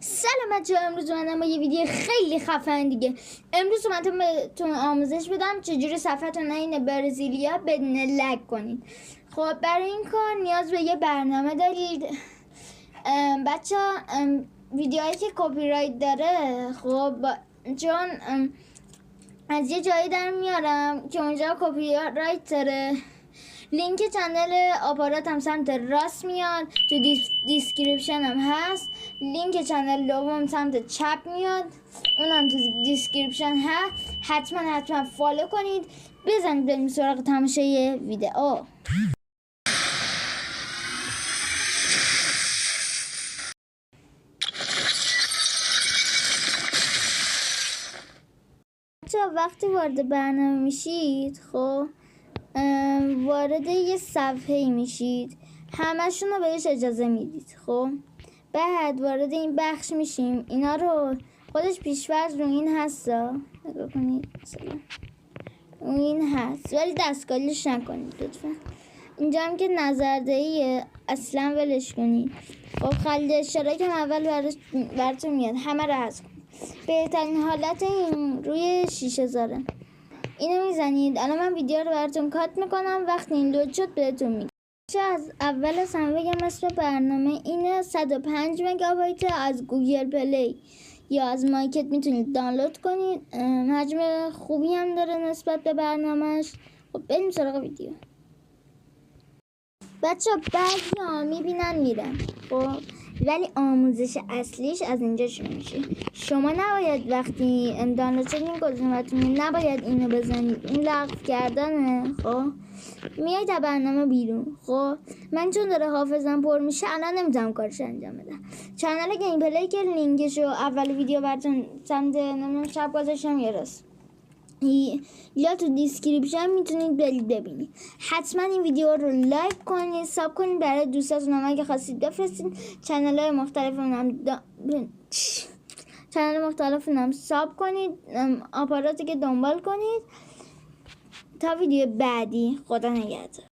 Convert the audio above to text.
سلام بچه‌ها، امروز اومدم با یه ویدیو خیلی خفن دیگه. امروز اومدم بهتون آموزش بدم چجوری صفحتون این برزیلیا بدون لگ کنید. خب برای این کار نیاز به یه برنامه دارید. بچه‌ها ویدیوهایی که کپی رایت داره خب چون از یه جایی در میارم که اونجا کپی رایت داره. لینک چنل آپارات هم سمت راست میاد، تو دیسکریپشن هم هست. لینک چنل دوم سمت چپ میاد، اونم تو دیسکریپشن هست. حتما فالو کنید. بزنید بریم سراغ تماشای ویدئو. وقتی وارد برنامه میشید خب وارد یه صفحه میشید، همشون رو بهش اجازه میدید. خب بعد وارد این بخش میشیم. اینا رو خودش پیش‌فرض رو این هستا، نگاه کنید مثلا رو این هست ولی دستکاریش نکنید لطفا. اینجا هم که نظردهیه اصلا ولش کنید. خب خلید اشتراک هم اول براتون میاد، همه رو حذف کنید. بهترین حالت این روی 6000. اینو میزنید. الان من ویدیو رو براتون کات میکنم، وقتی این لود شد بهتون میگم. از اول از همه بگم اسم برنامه اینه. 105 مگابایت از گوگل پلی یا از مایکت میتونید دانلود کنید. حجم خوبی هم داره نسبت به برنامهش. خب بریم سراغ ویدیو. بچه بعضی ها میبینن میرن خب ولی آموزش اصلیش از اینجا شروع میشه. شما نباید وقتی دانلود شد این گزینه‌تون نباید اینو بزنید، این لغو کردنه. خب میایید از برنامه بیرون. خب من چون داره حافظم پر میشه الان نمیتونم کارش انجام بدم. چنل گیم پلی که لینکشو اول ویدیو براتون سمت نمیدونم چپ گذاشتم یه راست یا تو دیسکریپشن میتونید برید ببینید. حتما این ویدیو رو لایک کنید، ساب کنید برای دوستاتون هم اگه خواستید بفرستید. چنل مختلف هم ساب کنید، آپاراتی که دنبال کنید. تا ویدیو بعدی، خدا نگهدار.